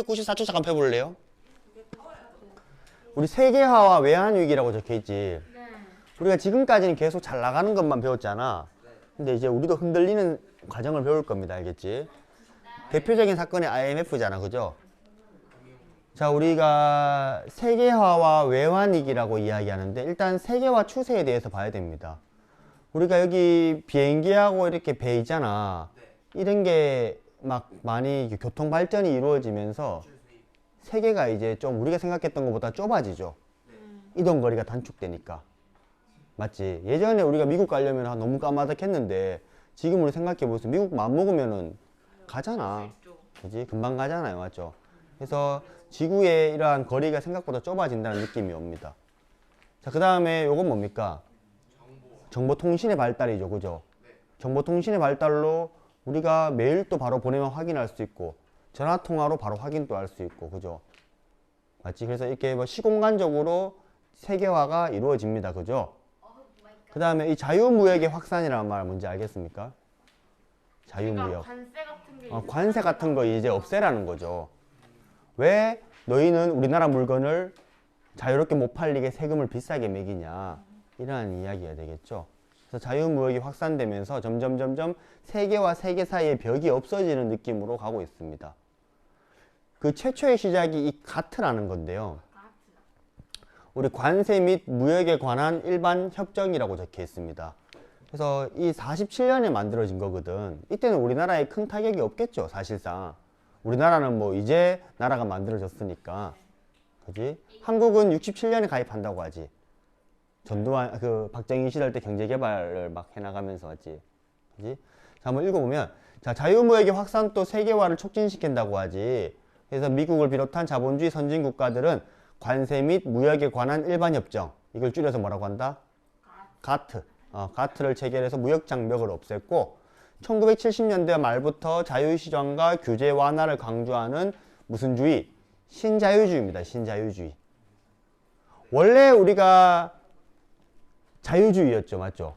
294쪽 잠깐 펴볼래요? 우리 세계화와 외환 위기라고 적혀있지. 우리가 지금까지는 계속 잘 나가는 것만 배웠잖아. 근데 이제 우리도 흔들리는 과정을 배울 겁니다. 알겠지? 대표적인 사건이 IMF잖아. 그죠? 자, 우리가 세계화와 외환 위기라고 이야기하는데 일단 세계화 추세에 대해서 봐야 됩니다. 우리가 여기 비행기하고 이렇게 배 있잖아. 이런 게 막 많이 교통 발전이 이루어지면서 세계가 이제 좀 우리가 생각했던 것보다 좁아지죠. 이동 거리가 단축되니까. 맞지? 예전에 우리가 미국 가려면 너무 까마득했는데 지금 우리 생각해보세요. 미국 맘먹으면은 가잖아. 그지? 금방 가잖아요. 맞죠? 그래서 지구의 이러한 거리가 생각보다 좁아진다는 느낌이 옵니다. 자, 그 다음에 요건 뭡니까? 정보통신의 발달이죠. 그죠? 정보통신의 발달로 우리가 메일도 바로 보내면 확인할 수 있고 전화통화로 바로 확인도 할 수 있고 그죠? 맞지? 그래서 이렇게 뭐 시공간적으로 세계화가 이루어집니다. 그죠? 그 다음에 이 자유무역의 확산이라는 말 뭔지 알겠습니까? 자유무역. 관세 같은 거 이제 없애라는 거죠. 왜 너희는 우리나라 물건을 자유롭게 못 팔리게 세금을 비싸게 매기냐. 이러한 이야기가 되겠죠. 그래서 자유무역이 확산되면서 점점 세계와 세계 사이의 벽이 없어지는 느낌으로 가고 있습니다. 그 최초의 시작이 이 가트라는 건데요. 우리 관세 및 무역에 관한 일반 협정이라고 적혀 있습니다. 그래서 이 47년에 만들어진 거거든. 이때는 우리나라에 큰 타격이 없겠죠, 사실상. 우리나라는 뭐 이제 나라가 만들어졌으니까. 그지? 한국은 67년에 가입한다고 하지. 전두환, 박정희 시절 때 경제개발을 막 해나가면서 왔지. 그지? 자, 한번 읽어보면. 자, 자유무역의 확산 또 세계화를 促진시킨다고 하지. 그래서 미국을 비롯한 자본주의 선진 국가들은 관세 및 무역에 관한 일반 협정. 이걸 줄여서 뭐라고 한다? 가트. 가트를 체결해서 무역 장벽을 없앴고, 1970년대 말부터 자유시장과 규제 완화를 강조하는 무슨 주의? 신자유주의입니다. 신자유주의. 원래 우리가 자유주의였죠. 맞죠?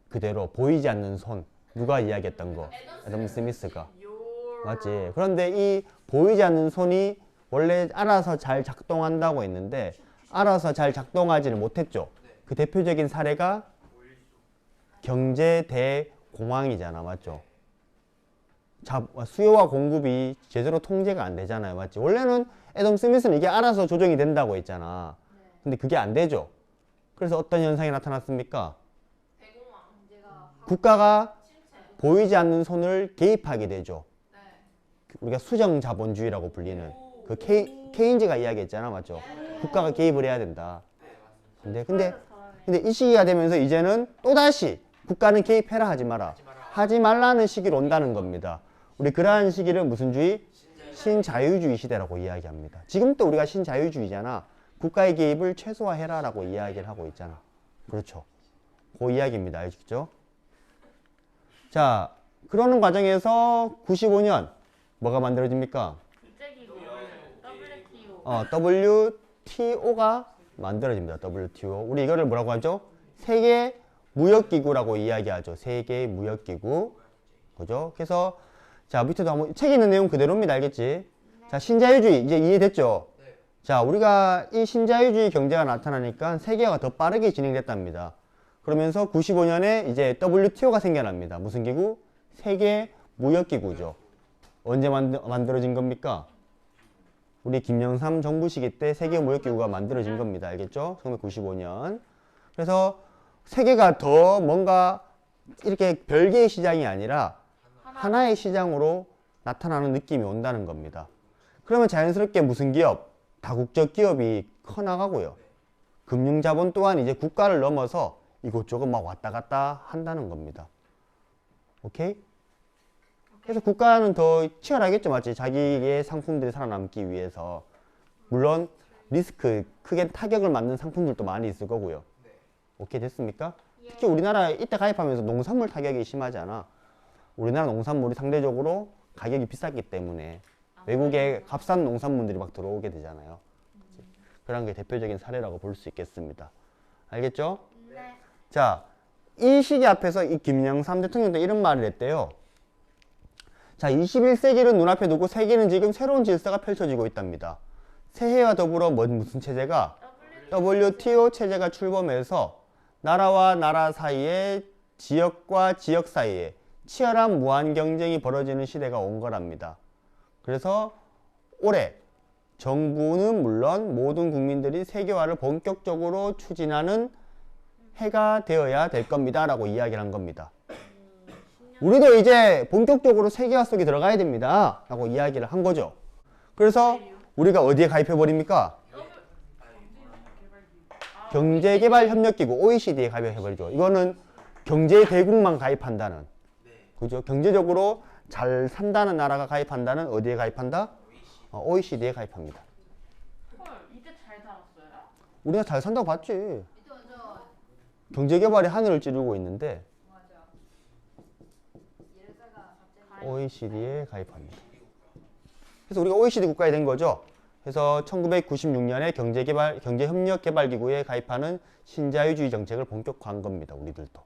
그대로 보이지 않는 손. 누가 이야기했던 거? 애덤 스미스가. 맞지? 그런데 이 보이지 않는 손이 원래 알아서 잘 작동한다고 했는데 알아서 잘 작동하지는 못했죠. 그 대표적인 사례가 경제 대공황이잖아. 맞죠? 수요와 공급이 제대로 통제가 안 되잖아요. 맞지? 원래는 애덤 스미스는 이게 알아서 조정이 된다고 했잖아. 근데 그게 안 되죠. 그래서 어떤 현상이 나타났습니까? 국가가 보이지 않는 손을 개입하게 되죠. 우리가 수정자본주의라고 불리는 그 케인즈가 이야기했잖아. 맞죠? 국가가 개입을 해야 된다. 근데 이 시기가 되면서 이제는 또다시 국가는 개입해라 하지 마라. 하지 말라는 시기로 온다는 겁니다. 우리 그러한 시기를 무슨 주의? 신자유주의 시대라고 이야기합니다. 지금 또 우리가 신자유주의잖아. 국가의 개입을 최소화해라 라고 이야기를 하고 있잖아. 그렇죠. 그 이야기입니다. 알겠죠? 자, 그러는 과정에서 95년 뭐가 만들어집니까? WTO가 만들어집니다. WTO. 우리 이거를 뭐라고 하죠? 세계 무역기구라고 이야기하죠. 세계 무역기구. 그죠? 그래서 자, 밑에도 한번 책에 있는 내용 그대로입니다. 알겠지? 자, 신자유주의 이제 이해됐죠? 자, 우리가 이 신자유주의 경제가 나타나니까 세계화가 더 빠르게 진행됐답니다. 그러면서 95년에 이제 WTO가 생겨납니다. 무슨 기구? 세계 무역기구죠. 언제 만들어진 겁니까? 우리 김영삼 정부 시기 때 세계 무역기구가 만들어진 겁니다. 알겠죠? 1995년. 그래서 세계가 더 뭔가 이렇게 별개의 시장이 아니라 하나의 시장으로 나타나는 느낌이 온다는 겁니다. 그러면 자연스럽게 무슨 기업? 다국적 기업이 커나가고요. 금융자본 또한 이제 국가를 넘어서 이곳저곳 막 왔다 갔다 한다는 겁니다. 오케이? 그래서 국가는 더 치열하겠죠. 맞지? 자기의 상품들이 살아남기 위해서. 물론 리스크, 크게 타격을 맞는 상품들도 많이 있을 거고요. 오케이, 됐습니까? 특히 우리나라 이때 가입하면서 농산물 타격이 심하잖아. 우리나라 농산물이 상대적으로 가격이 비쌌기 때문에 외국의 값싼 농산물들이 막 들어오게 되잖아요. 그런 게 대표적인 사례라고 볼 수 있겠습니다. 알겠죠? 네. 자, 이 시기 앞에서 이 김영삼 대통령도 이런 말을 했대요. 자, 21세기를 눈앞에 두고 세계는 지금 새로운 질서가 펼쳐지고 있답니다. 새해와 더불어 무슨 체제가? WTO 체제가 출범해서 나라와 나라 사이에 지역과 지역 사이에 치열한 무한 경쟁이 벌어지는 시대가 온 거랍니다. 그래서 올해 정부는 물론 모든 국민들이 세계화를 본격적으로 추진하는 해가 되어야 될 겁니다 라고 이야기를 한 겁니다. 우리도 이제 본격적으로 세계화 속에 들어가야 됩니다 라고 이야기를 한 거죠. 그래서 우리가 어디에 가입해 버립니까? 경제개발협력기구 OECD에 가입해 버리죠. 이거는 경제대국만 가입한다는, 그죠? 경제적으로 잘 산다는 나라가 가입한다는, 어디에 가입한다? OECD에 가입합니다. 헐, 이제 잘 살았어요? 우리가 잘 산다고 봤지. 경제개발이 하늘을 찌르고 있는데 OECD에 가입합니다. 그래서 우리가 OECD 국가에 된 거죠. 그래서 1996년에 경제협력개발기구에 가입하는 신자유주의 정책을 본격화한 겁니다. 우리들도.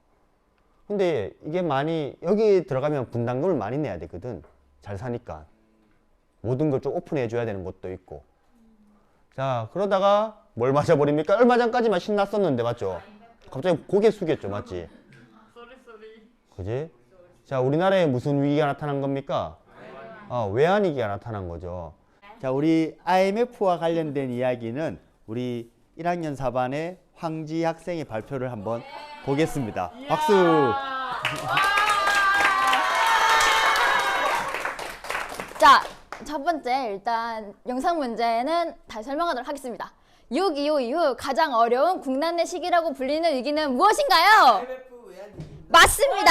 근데 이게 많이, 여기 들어가면 분담금을 많이 내야 되거든. 잘 사니까. 모든 걸 좀 오픈해 줘야 되는 것도 있고. 자, 그러다가 뭘 맞아버립니까? 얼마 전까지만 신났었는데, 맞죠? 갑자기 고개 숙였죠, 맞지? 그지? 자, 우리나라에 무슨 위기가 나타난 겁니까? 외환위기가 나타난 거죠. 자, 우리 IMF와 관련된 이야기는 우리 1학년 4반의 황지 학생의 발표를 한번 보겠습니다. 박수! 자, 첫 번째 일단 영상 문제는 다시 설명하도록 하겠습니다. 6.25 이후 가장 어려운 국난 내 시기라고 불리는 위기는 무엇인가요? 맞습니다.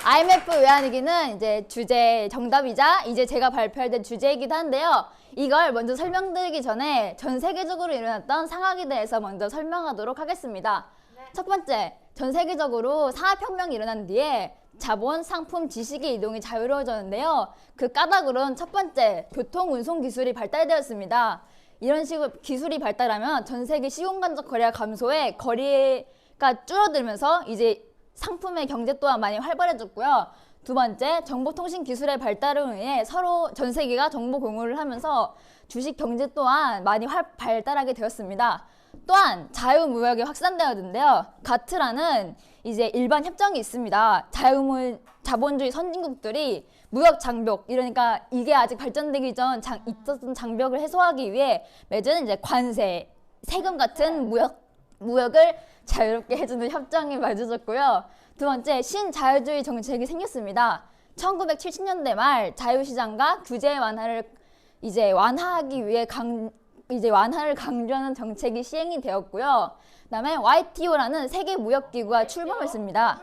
IMF 외환위기는 이제 주제 정답이자 이제 제가 발표할 때 주제이기도 한데요. 이걸 먼저 설명드리기 전에 전 세계적으로 일어났던 상황에 대해서 먼저 설명하도록 하겠습니다. 첫 번째, 전 세계적으로 산업혁명이 일어난 뒤에 자본, 상품, 지식의 이동이 자유로워졌는데요. 그 까닭으로는 첫 번째, 교통, 운송 기술이 발달되었습니다. 이런 식으로 기술이 발달하면 전 세계 시공간적 거래가 감소해 거리가 줄어들면서 이제 상품의 경제 또한 많이 활발해졌고요. 두 번째, 정보통신 기술의 발달을 위해 서로 전 세계가 정보 공유를 하면서 주식 경제 또한 많이 발달하게 되었습니다. 또한 자유무역이 확산되었는데요. 가트라는 이제 일반 협정이 있습니다. 자본주의 선진국들이 무역 장벽, 이러니까 이게 아직 발전되기 전 있었던 장벽을 해소하기 위해 맺은 이제 관세, 세금 같은 무역을 자유롭게 해주는 협정이 맺어졌고요. 두 번째, 신자유주의 정책이 생겼습니다. 1970년대 말 자유시장과 규제 완화를 완화하기 위해 완화를 강조하는 정책이 시행이 되었고요. 그다음에 WTO라는 세계 무역기구가 출범했습니다.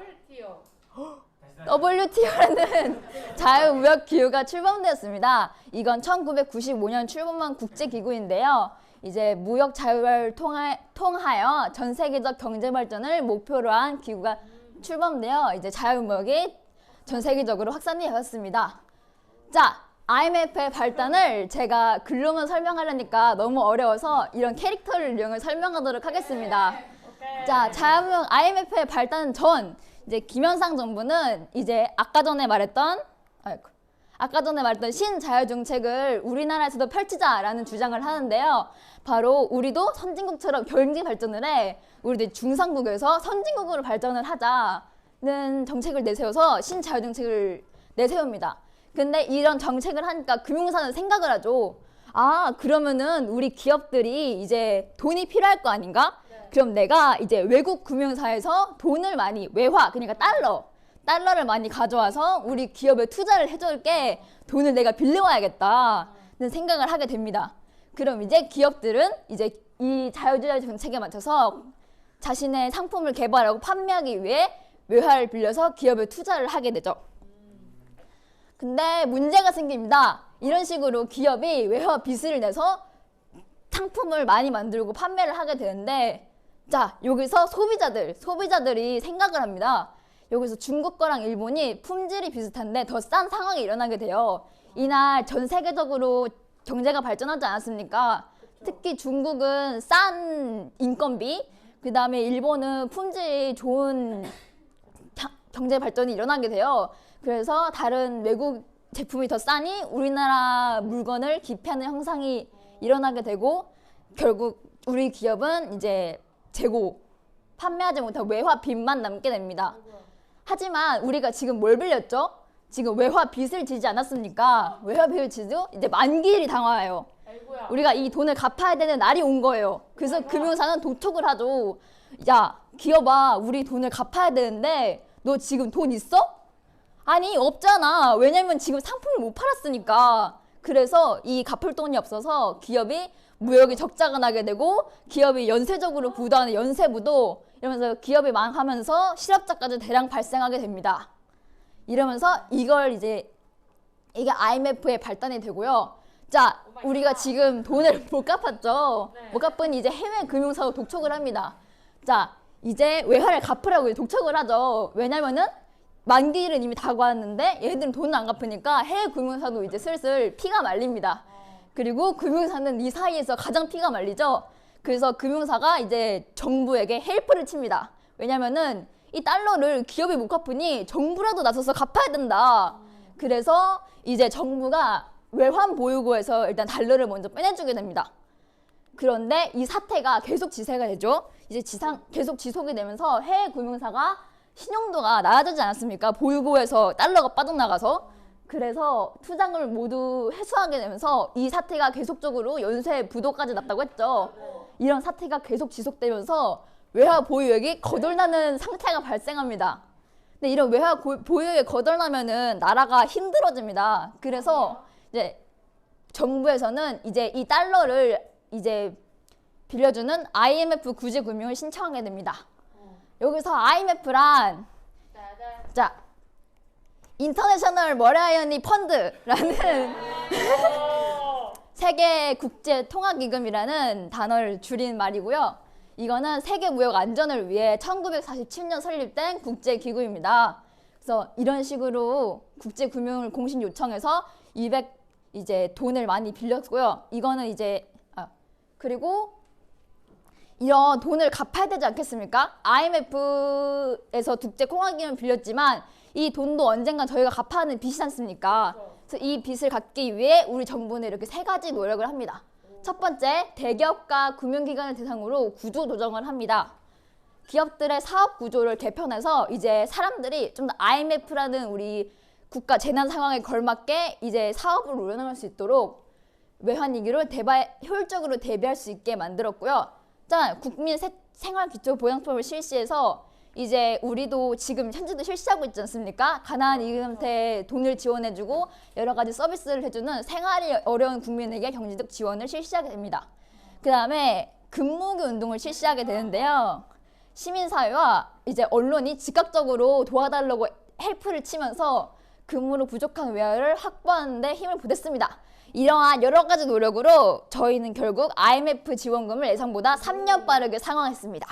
WTO라는 자유무역기구가 출범되었습니다. 이건 1995년 출범한 국제기구인데요. 이제 무역 자유를 통하여 전 세계적 경제 발전을 목표로 한 기구가 출범되어 이제 자유무역이 전 세계적으로 확산이 되었습니다. 자, IMF의 발단을 제가 글로만 설명하려니까 너무 어려워서 이런 캐릭터를 이용해 설명하도록 하겠습니다. 자, 자유무역 IMF의 발단 전 이제 김현상 정부는 이제 아까 전에 말했던 신자유 정책을 우리나라에서도 펼치자라는 주장을 하는데요. 바로 우리도 선진국처럼 경제 발전을 해 우리도 중상국에서 선진국으로 발전을 하자는 정책을 내세워서 신자유 정책을 내세웁니다. 근데 이런 정책을 하니까 금융사는 생각을 하죠. 아, 그러면은 우리 기업들이 이제 돈이 필요할 거 아닌가? 그럼 내가 이제 외국 금융사에서 돈을 많이 그러니까 달러를 많이 가져와서 우리 기업에 투자를 해줄게. 돈을 내가 빌려와야겠다는 생각을 하게 됩니다. 그럼 이제 기업들은 이제 이 자유주의 정책에 맞춰서 자신의 상품을 개발하고 판매하기 위해 외화를 빌려서 기업에 투자를 하게 되죠. 근데 문제가 생깁니다. 이런 식으로 기업이 외화 빚을 내서 상품을 많이 만들고 판매를 하게 되는데, 자, 여기서 소비자들이 생각을 합니다. 여기서 중국 거랑 일본이 품질이 비슷한데 더 싼 상황이 일어나게 돼요. 이날 전 세계적으로 경제가 발전하지 않았습니까? 특히 중국은 싼 인건비, 그 다음에 일본은 품질이 좋은 경제 발전이 일어나게 돼요. 그래서 다른 외국 제품이 더 싸니 우리나라 물건을 기피하는 현상이 일어나게 되고 결국 우리 기업은 이제 재고 판매하지 못하고 외화 빚만 남게 됩니다. 하지만 우리가 지금 뭘 빌렸죠? 지금 외화 빚을 지지 않았습니까? 외화 빚을 지고 이제 만기일이 다가와요. 아이고야. 우리가 이 돈을 갚아야 되는 날이 온 거예요. 그래서 금융사는 도촉을 하죠. 야, 기업아, 우리 돈을 갚아야 되는데 너 지금 돈 있어? 아니, 없잖아. 왜냐면 지금 상품을 못 팔았으니까. 그래서 이 갚을 돈이 없어서 기업이 무역이 적자가 나게 되고 기업이 연쇄적으로 부도하는 연쇄부도 이러면서 기업이 망하면서 실업자까지 대량 발생하게 됩니다. 이러면서 이걸 이제 이게 IMF의 발단이 되고요. 자, 우리가 지금 돈을 못 갚았죠. 못 갚은 이제 해외 금융사도 독촉을 합니다. 자, 이제 외화를 갚으라고 독촉을 하죠. 왜냐면은 만기일은 이미 다가왔는데 얘들은 돈을 안 갚으니까 해외 금융사도 이제 슬슬 피가 말립니다. 그리고 금융사는 이 사이에서 가장 피가 말리죠. 그래서 금융사가 이제 정부에게 헬프를 칩니다. 왜냐면은 이 달러를 기업이 못 갚으니 정부라도 나서서 갚아야 된다. 그래서 이제 정부가 외환 보유고에서 일단 달러를 먼저 빼내주게 됩니다. 그런데 이 사태가 계속 지세가 되죠. 이제 계속 지속이 되면서 해외 금융사가 신용도가 낮아지지 않았습니까? 보유고에서 달러가 빠져나가서. 그래서 투자금을 모두 회수하게 되면서 이 사태가 계속적으로 연쇄 부도까지 났다고 했죠. 이런 사태가 계속 지속되면서 외화 보유액이 거덜나는 상태가 발생합니다. 근데 이런 외화 보유액이 거덜나면은 나라가 힘들어집니다. 그래서 이제 정부에서는 이제 이 달러를 이제 빌려주는 IMF 구제 금융을 신청하게 됩니다. 여기서 IMF란 자 인터내셔널 머니터리 펀드라는 세계 국제 통화 기금이라는 단어를 줄인 말이고요. 이거는 세계 무역 안전을 위해 1947년 설립된 국제 기구입니다. 그래서 이런 식으로 국제 금융을 공식 요청해서 200 이제 돈을 많이 빌렸고요. 이거는 이제 그리고 이런 돈을 갚아야 되지 않겠습니까? IMF에서 국제 통화 기금을 빌렸지만 이 돈도 언젠간 저희가 갚아야 하는 빚이지 않습니까? 그래서 이 빚을 갚기 위해 우리 정부는 이렇게 세 가지 노력을 합니다. 첫 번째, 대기업과 금융기관을 대상으로 구조 조정을 합니다. 기업들의 사업 구조를 개편해서 이제 사람들이 좀 더 IMF라는 우리 국가 재난 상황에 걸맞게 이제 사업을 운영할 수 있도록 외환위기를 효율적으로 대비할 수 있게 만들었고요. 자, 국민 생활기초보장법을 실시해서 이제 우리도 지금 현재도 실시하고 있지 않습니까? 가난한 이들한테 돈을 지원해주고 여러 가지 서비스를 해주는 생활이 어려운 국민에게 경제적 지원을 실시하게 됩니다. 그 다음에 근무기 운동을 실시하게 되는데요. 시민사회와 이제 언론이 즉각적으로 도와달라고 헬프를 치면서 근무로 부족한 외화를 확보하는 데 힘을 보탰습니다. 이러한 여러 가지 노력으로 저희는 결국 IMF 지원금을 예상보다 3년 빠르게 상환했습니다.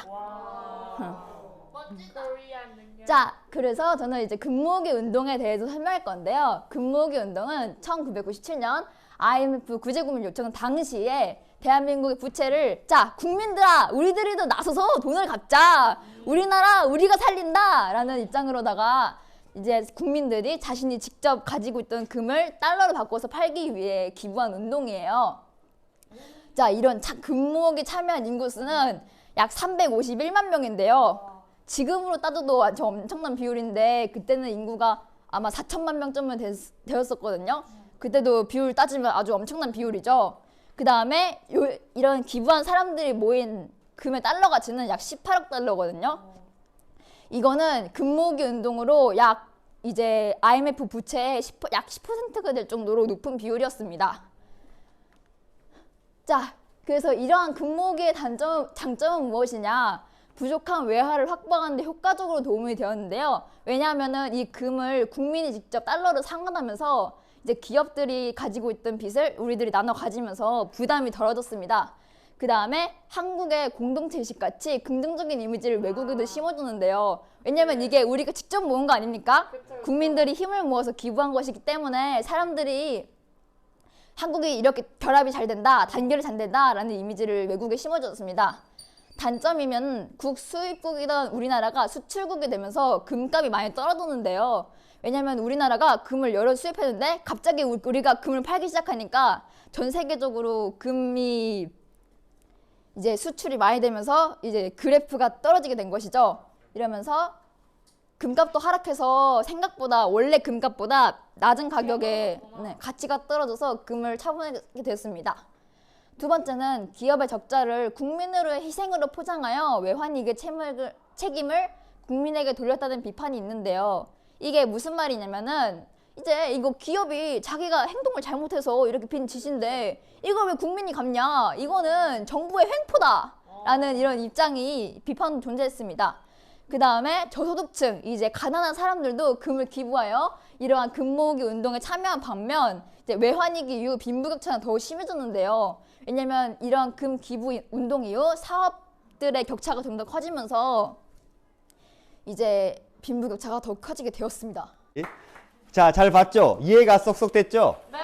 자, 그래서 저는 이제 근무기 운동에 대해서 설명할 건데요. 근무기 운동은 1997년 IMF 구제금을 요청 당시에 대한민국의 부채를 자, 국민들아, 우리들이도 나서서 돈을 갚자. 우리나라 우리가 살린다 라는 입장으로다가 이제 국민들이 자신이 직접 가지고 있던 금을 달러로 바꿔서 팔기 위해 기부한 운동이에요. 자, 이런 근무기 참여한 인구수는 약 351만 명인데요. 지금으로 따져도 아주 엄청난 비율인데 그때는 인구가 아마 4천만 명쯤은 되었었거든요. 그때도 비율 따지면 아주 엄청난 비율이죠. 그 다음에 이런 기부한 사람들이 모인 금의 달러 가치는 약 18억 달러거든요. 이거는 근무기 운동으로 약 이제 IMF 부채의 약 10%가 될 정도로 높은 비율이었습니다. 자, 그래서 이러한 근무기의 장점은 무엇이냐? 부족한 외화를 확보하는 데 효과적으로 도움이 되었는데요. 왜냐하면은 이 금을 국민이 직접 달러로 상환하면서 이제 기업들이 가지고 있던 빚을 우리들이 나눠 가지면서 부담이 덜어졌습니다. 그 다음에 한국의 공동체 의식같이 긍정적인 이미지를 외국에도 심어주는데요. 왜냐면 이게 우리가 직접 모은 거 아닙니까? 국민들이 힘을 모아서 기부한 것이기 때문에 사람들이 한국이 이렇게 결합이 잘 된다, 단결이 잘 된다 라는 이미지를 외국에 심어줬습니다. 단점이면 국수입국이던 우리나라가 수출국이 되면서 금값이 많이 떨어졌는데요. 왜냐면 우리나라가 금을 여러 수입했는데 갑자기 우리가 금을 팔기 시작하니까 전 세계적으로 금이 이제 수출이 많이 되면서 이제 그래프가 떨어지게 된 것이죠. 이러면서 금값도 하락해서 생각보다 원래 금값보다 낮은 가격에 가치가 떨어져서 금을 처분하게 됐습니다. 두 번째는 기업의 적자를 국민으로의 희생으로 포장하여 외환위기 책임을 국민에게 돌렸다는 비판이 있는데요. 이게 무슨 말이냐면은 이제 이거 기업이 자기가 행동을 잘못해서 이렇게 빈 짓인데 이걸 왜 국민이 갚냐? 이거는 정부의 횡포다! 라는 이런 입장이 비판 존재했습니다. 그 다음에 저소득층, 이제 가난한 사람들도 금을 기부하여 이러한 금 모으기 운동에 참여한 반면 이제 외환위기 이후 빈부격차는 더욱 심해졌는데요. 왜냐면 이러한 금 기부 운동 이후 사업들의 격차가 좀 더 커지면서 이제 빈부격차가 더 커지게 되었습니다. 자, 잘 봤죠? 이해가 쏙쏙 됐죠? 네.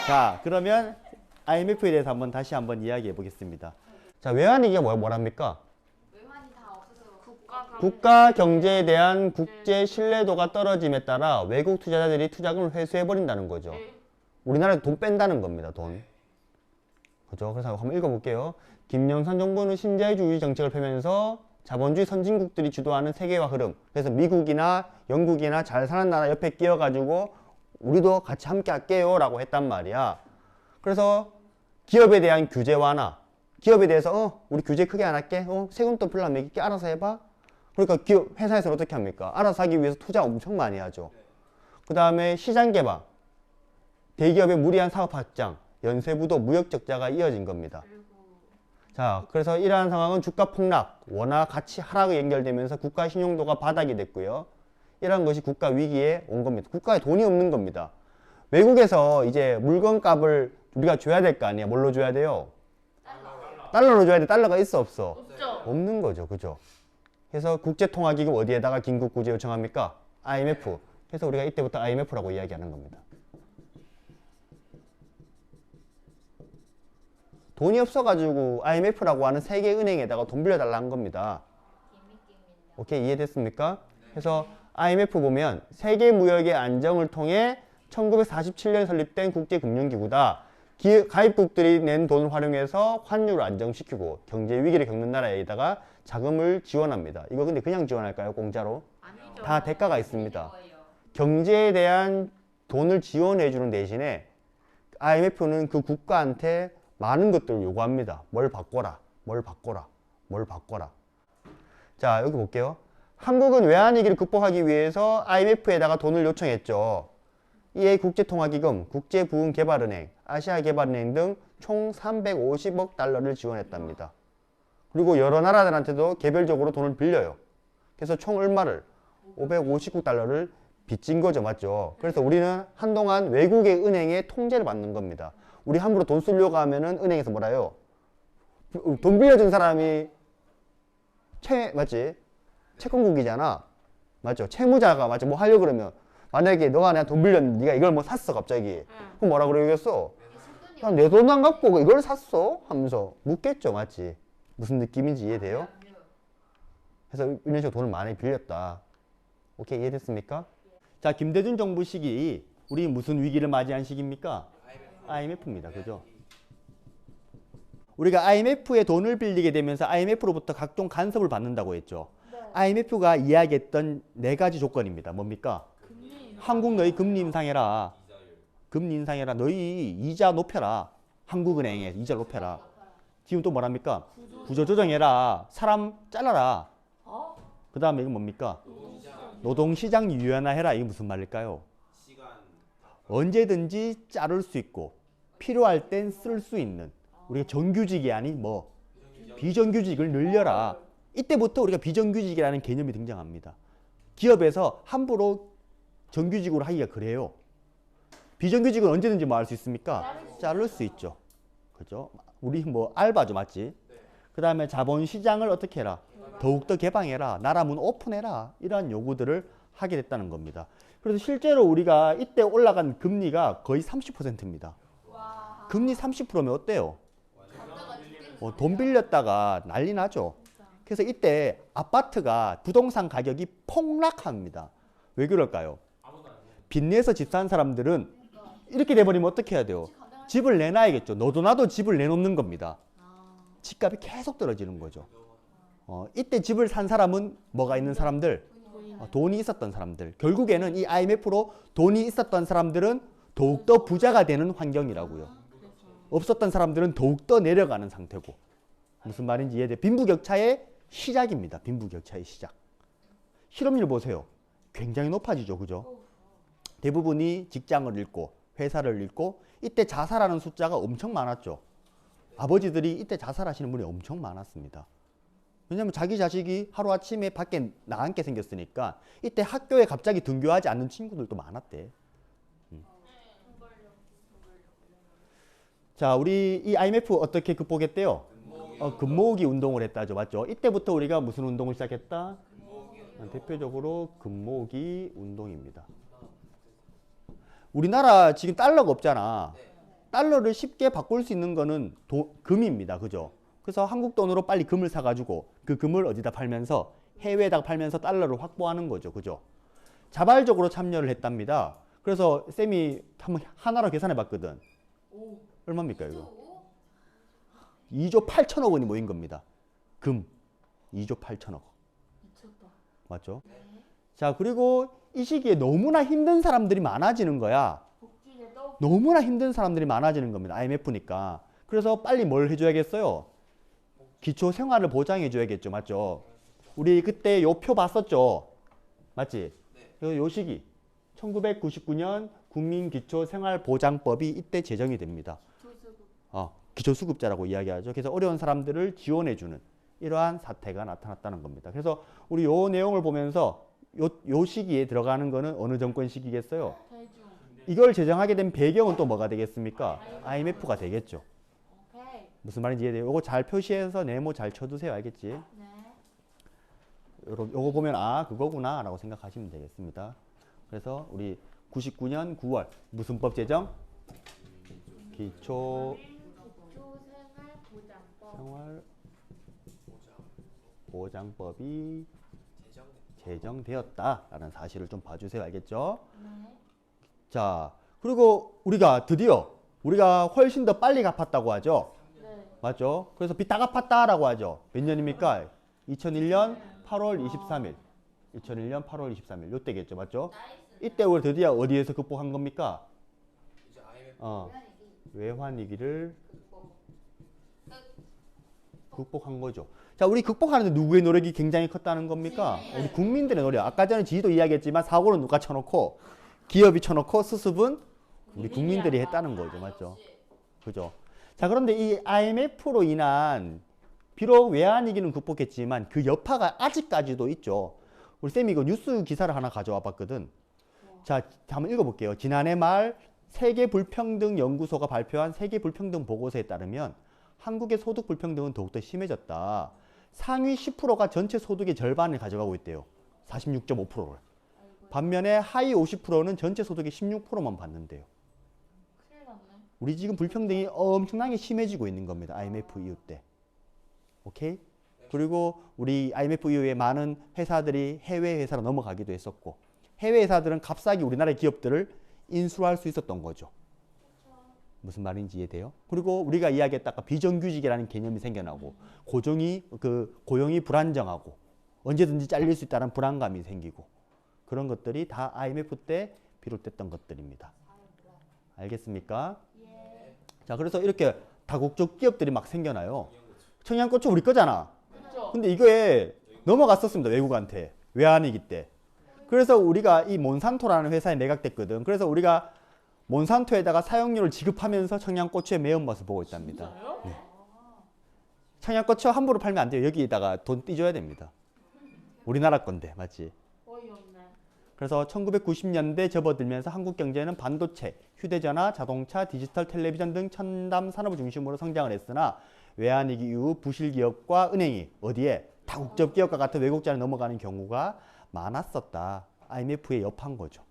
자, 그러면 IMF에 대해서 다시 한번 이야기해 보겠습니다. 자, 외환위기가 뭐랍니까? 국가 경제에 대한 국제 신뢰도가 떨어짐에 따라 외국 투자자들이 투자금을 회수해 버린다는 거죠. 우리나라에 돈 뺀다는 겁니다. 돈. 그죠? 그래서 한번 읽어볼게요. 김영삼 정부는 신자유주의 정책을 펴면서 자본주의 선진국들이 주도하는 세계화 흐름. 그래서 미국이나 영국이나 잘 사는 나라 옆에 끼어가지고 우리도 같이 함께 할게요 라고 했단 말이야. 그래서 기업에 대한 규제 완화. 기업에 대해서 우리 규제 크게 안 할게. 세금도 별로 안 매길게. 알아서 해봐. 그러니까 기업 회사에서는 어떻게 합니까? 알아서 하기 위해서 투자 엄청 많이 하죠. 그 다음에 시장 개방. 대기업의 무리한 사업 확장. 연쇄부도 무역 적자가 이어진 겁니다. 자, 그래서 이러한 상황은 주가 폭락, 원화 가치 하락에 연결되면서 국가 신용도가 바닥이 됐고요. 이러한 것이 국가 위기에 온 겁니다. 국가에 돈이 없는 겁니다. 외국에서 이제 물건값을 우리가 줘야 될 거 아니야. 뭘로 줘야 돼요? 달러로 줘야 돼. 달러가 있어 없어? 없죠. 없는 거죠. 그죠? 그래서 국제통화기금 어디에다가 긴급구제 요청합니까? IMF. 그래서 우리가 이때부터 IMF라고 이야기하는 겁니다. 돈이 없어가지고 IMF라고 하는 세계은행에다가 돈 빌려달라는 겁니다. 오케이, 이해됐습니까? 그래서 IMF 보면 세계무역의 안정을 통해 1947년 설립된 국제금융기구다. 가입국들이 낸 돈을 활용해서 환율을 안정시키고 경제 위기를 겪는 나라에다가 자금을 지원합니다. 이거 근데 그냥 지원할까요? 공짜로? 아니죠. 다 대가가 있습니다. 경제에 대한 돈을 지원해주는 대신에 IMF는 그 국가한테 많은 것들을 요구합니다. 뭘 바꿔라, 뭘 바꿔라, 뭘 바꿔라. 자, 여기 볼게요. 한국은 외환위기를 극복하기 위해서 IMF에다가 돈을 요청했죠. 이에 국제통화기금, 국제부흥개발은행, 아시아개발은행 등 총 350억 달러를 지원했답니다. 그리고 여러 나라들한테도 개별적으로 돈을 빌려요. 그래서 총 얼마를? 559 달러를 빚진 거죠. 맞죠? 그래서 우리는 한동안 외국의 은행의 통제를 받는 겁니다. 우리 함부로 돈 쓰려고 하면은 은행에서 뭐라 해요? 돈 빌려준 사람이 맞지? 채권국이잖아. 맞죠? 채무자가 맞죠? 뭐 하려고 그러면 만약에 너가 내가 돈 빌렸는데 네가 이걸 뭐 샀어 갑자기. 그럼 뭐라 그러겠어? 난 내 돈 안 갖고 이걸 샀어? 하면서 묻겠죠. 맞지? 무슨 느낌인지 이해돼요? 그래서 이런 식으로 돈을 많이 빌렸다. 오케이, 이해됐습니까? 자, 김대중 정부 시기 우리 무슨 위기를 맞이한 시기입니까? IMF입니다. 그죠? 우리가 IMF에 돈을 빌리게 되면서 IMF로부터 각종 간섭을 받는다고 했죠. IMF가 이야기했던 4가지 조건입니다. 뭡니까? 한국 너희 금리 인상해라. 금리 인상해라. 너희 이자 높여라. 한국은행에 이자 높여라. 지금 또 뭐랍니까? 구조조정해라. 사람 잘라라. 그 다음에 이건 뭡니까? 노동시장 유연화해라. 이게 무슨 말일까요? 언제든지 자를 수 있고 필요할 땐 쓸 수 있는 우리가 정규직이 아닌 비정규직을 늘려라. 이때부터 우리가 비정규직이라는 개념이 등장합니다. 기업에서 함부로 정규직으로 하기가 그래요. 비정규직은 언제든지 뭐 할 수 있습니까? 자를 수 있죠. 그죠? 우리 뭐 알바죠. 맞지? 그 다음에 자본시장을 어떻게 해라? 더욱더 개방해라. 나라 문 오픈해라. 이러한 요구들을 하게 됐다는 겁니다. 그래서 실제로 우리가 이때 올라간 금리가 거의 30%입니다. 금리 30%면 어때요? 돈 빌렸다가 난리 나죠. 그래서 이때 아파트가 부동산 가격이 폭락합니다. 왜 그럴까요? 빚내서 집 산 사람들은 이렇게 돼버리면 어떻게 해야 돼요? 집을 내놔야겠죠. 너도 나도 집을 내놓는 겁니다. 집값이 계속 떨어지는 거죠. 이때 집을 산 사람은 뭐가 있는 사람들? 돈이 있었던 사람들. 결국에는 이 IMF로 돈이 있었던 사람들은 더욱더 부자가 되는 환경이라고요. 없었던 사람들은 더욱더 내려가는 상태고. 무슨 말인지 이해돼요? 빈부격차의 시작입니다. 빈부격차의 시작. 실업률 보세요. 굉장히 높아지죠. 그죠? 대부분이 직장을 잃고 회사를 잃고 이때 자살하는 숫자가 엄청 많았죠. 아버지들이 이때 자살하시는 분이 엄청 많았습니다. 왜냐하면 자기 자식이 하루아침에 밖에 나앉게 생겼으니까 이때 학교에 갑자기 등교하지 않는 친구들도 많았대. 자, 우리 이 IMF 어떻게 극복했대요? 금모으기 운동을 했다죠. 맞죠? 이때부터 우리가 무슨 운동을 시작했다? 대표적으로 금모으기 운동입니다. 우리나라 지금 달러가 없잖아. 달러를 쉽게 바꿀 수 있는 거는 금입니다. 그죠? 그래서 한국 돈으로 빨리 금을 사가지고 그 금을 어디다 팔면서 해외에다가 팔면서 달러를 확보하는 거죠. 그죠? 자발적으로 참여를 했답니다. 그래서 쌤이 한번 하나로 계산해 봤거든. 얼마입니까 이거? 2조 8천억 원이 모인 겁니다. 금 2조 8천억. 미쳤다. 맞죠? 자, 그리고 이 시기에 너무나 힘든 사람들이 많아지는 거야. 너무나 힘든 사람들이 많아지는 겁니다. IMF니까. 그래서 빨리 뭘 해줘야겠어요? 기초 생활을 보장해 줘야겠죠. 맞죠? 우리 그때 요 표 봤었죠? 맞지? 요 시기 1999년 국민기초생활보장법이 이때 제정이 됩니다. 기초수급자라고 이야기하죠. 그래서 어려운 사람들을 지원해 주는 이러한 사태가 나타났다는 겁니다. 그래서 우리 요 내용을 보면서 요 시기에 들어가는 거는 어느 정권 시기겠어요? 이걸 제정하게 된 배경은 또 뭐가 되겠습니까? IMF가 되겠죠. 무슨 말인지 이해돼요? 요거 잘 표시해서 네모 잘 쳐두세요. 알겠지? 네. 요거 보면 아 그거구나 라고 생각하시면 되겠습니다. 그래서 우리 99년 9월 무슨 법 제정? 기초생활보장법이 제정되었다라는 사실을 좀 봐주세요. 알겠죠? 네. 자, 그리고 우리가 드디어 우리가 훨씬 더 빨리 갚았다고 하죠. 네. 맞죠? 그래서 빚 다 갚았다라고 하죠. 몇 년입니까? 2001년 8월 23일. 2001년 8월 23일. 요때겠죠. 맞죠? 이때 우리 드디어 어디에서 극복한 겁니까? 외환위기를 극복한 거죠. 자, 우리 극복하는데 누구의 노력이 굉장히 컸다는 겁니까? 우리 국민들의 노력. 아까 전에 지도 이야기했지만 사고는 누가 쳐놓고 기업이 쳐놓고 수습은 우리 국민들이 했다는 거죠. 맞죠? 그죠? 자, 그런데 이 IMF로 인한 비록 외환위기는 극복했지만 그 여파가 아직까지도 있죠. 우리 쌤이 이거 뉴스 기사를 하나 가져와 봤거든. 자, 한번 읽어볼게요. 지난해 말 세계불평등연구소가 발표한 세계불평등 보고서에 따르면 한국의 소득 불평등은 더욱더 심해졌다. 상위 10%가 전체 소득의 절반을 가져가고 있대요. 46.5%를. 반면에 하위 50%는 전체 소득의 16%만 받는데요. 큰일 났네. 우리 지금 불평등이 엄청나게 심해지고 있는 겁니다. IMF 이후 때. 오케이? 그리고 우리 IMF 이후에 많은 회사들이 해외 회사로 넘어가기도 했었고 해외 회사들은 값싸게 우리나라의 기업들을 인수할 수 있었던 거죠. 무슨 말인지 이해돼요? 그리고 우리가 이야기했다가 비정규직이라는 개념이 생겨나고 고용이 불안정하고 언제든지 잘릴 수 있다는 불안감이 생기고 그런 것들이 다 IMF 때 비롯됐던 것들입니다. 알겠습니까? 예. 자, 그래서 이렇게 다국적 기업들이 막 생겨나요. 청양고추 우리 거잖아. 그렇죠. 근데 이거에 넘어갔었습니다. 외국한테. 외환위기 때. 그래서 우리가 이 몬산토라는 회사에 매각됐거든. 그래서 우리가 몬산토에다가 사용료를 지급하면서 청양고추의 매운맛을 보고 있답니다. 진짜요? 네. 청양고추 함부로 팔면 안 돼요. 여기다가 돈 띄줘야 됩니다. 우리나라 건데, 맞지? 어이없네. 그래서 1990년대 접어들면서 한국 경제는 반도체, 휴대전화, 자동차, 디지털 텔레비전 등 첨단 산업을 중심으로 성장을 했으나 외환위기 이후 부실 기업과 은행이 어디에 다국적 기업과 같은 외국자로 넘어가는 경우가 많았었다. IMF의 여파인 거죠.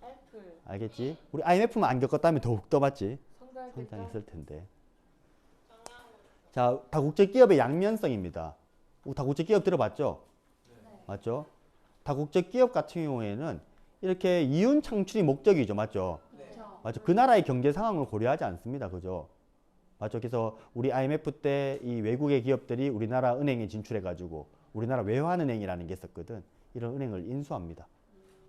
애플. 알겠지? 우리 IMF만 안 겪었다면 더욱더 맞지? 성장했겠다. 성장했을 텐데. 자, 다국적 기업의 양면성입니다. 다국적 기업 들어봤죠? 맞죠? 다국적 기업 같은 경우에는 이렇게 이윤 창출이 목적이죠. 맞죠? 그렇죠. 맞죠? 그 나라의 경제 상황을 고려하지 않습니다. 그죠? 맞죠? 그래서 우리 IMF 때 이 외국의 기업들이 우리나라 은행에 진출해가지고 우리나라 외환은행이라는 게 있었거든. 이런 은행을 인수합니다.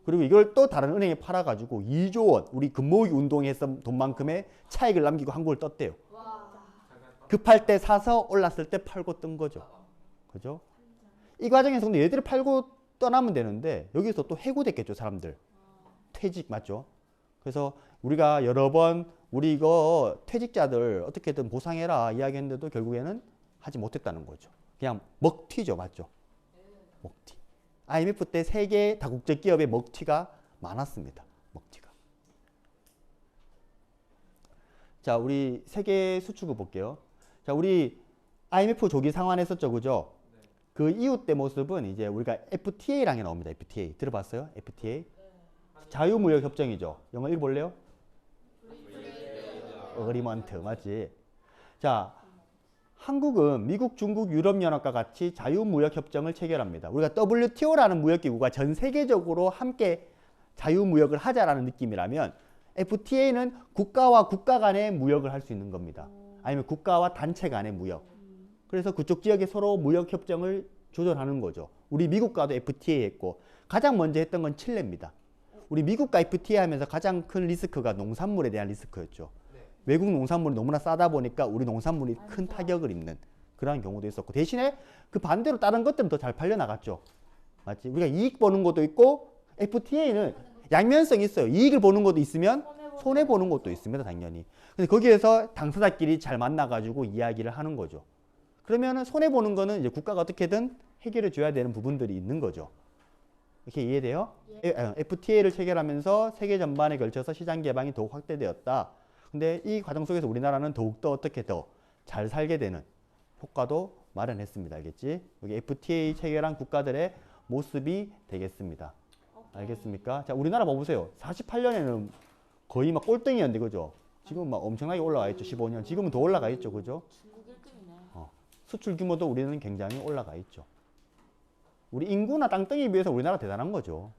그리고 이걸 또 다른 은행에 팔아가지고 2조 원, 우리 금모으기 운동에서 돈만큼의 차익을 남기고 한국을 떴대요. 급할 때 사서 올랐을 때 팔고 뜬 거죠. 그죠? 이 과정에서 근데 얘들이 팔고 떠나면 되는데 여기서 또 해고됐겠죠, 사람들. 퇴직 맞죠? 그래서 우리가 여러 번 우리 이거 퇴직자들 어떻게든 보상해라 이야기했는데도 결국에는 하지 못했다는 거죠. 그냥 먹튀죠, 맞죠? 먹튀. IMF 때 세계 다국적 기업의 먹튀가 많았습니다. 먹튀가. 자, 우리 세계 수출국 볼게요. 자, 우리 IMF 조기 상환 했었죠, 그죠? 그 이후 때 모습은 이제 우리가 FTA랑에 나옵니다. FTA 들어봤어요? FTA 자유무역 협정이죠. 영어 읽어볼래요? 어그리먼트 맞지? 자, 한국은 미국, 중국, 유럽연합과 같이 자유무역 협정을 체결합니다. 우리가 WTO라는 무역기구가 전 세계적으로 함께 자유무역을 하자라는 느낌이라면 FTA는 국가와 국가 간의 무역을 할 수 있는 겁니다. 아니면 국가와 단체 간의 무역. 그래서 그쪽 지역에 서로 무역 협정을 조절하는 거죠. 우리 미국과도 FTA 했고 가장 먼저 했던 건 칠레입니다. 우리 미국과 FTA 하면서 가장 큰 리스크가 농산물에 대한 리스크였죠. 외국 농산물이 너무나 싸다 보니까 우리 농산물이 큰 타격을 입는 그러한 경우도 있었고 대신에 그 반대로 다른 것들은 더 잘 팔려나갔죠. 맞지? 우리가 이익 보는 것도 있고 FTA는 양면성이 있어요. 이익을 보는 것도 있으면 손해보는 것도 있습니다. 당연히. 근데 거기에서 당사자끼리 잘 만나가지고 이야기를 하는 거죠. 그러면은 손해보는 거는 이제 국가가 어떻게든 해결해 줘야 되는 부분들이 있는 거죠. 이렇게 이해돼요? FTA를 체결하면서 세계 전반에 걸쳐서 시장 개방이 더욱 확대되었다. 근데 이 과정 속에서 우리나라는 더욱더 어떻게 더 잘 살게 되는 효과도 마련했습니다. 알겠지? 여기 FTA 체결한 국가들의 모습이 되겠습니다. 알겠습니까? 자, 우리나라 봐보세요. 48년에는 거의 막 꼴등이었는데, 그죠? 지금 막 엄청나게 올라가 있죠. 15년. 지금은 더 올라가 있죠. 그죠? 중국 1등이네. 수출 규모도 우리는 굉장히 올라가 있죠. 우리 인구나 땅덩이에 비해서 우리나라 대단한 거죠.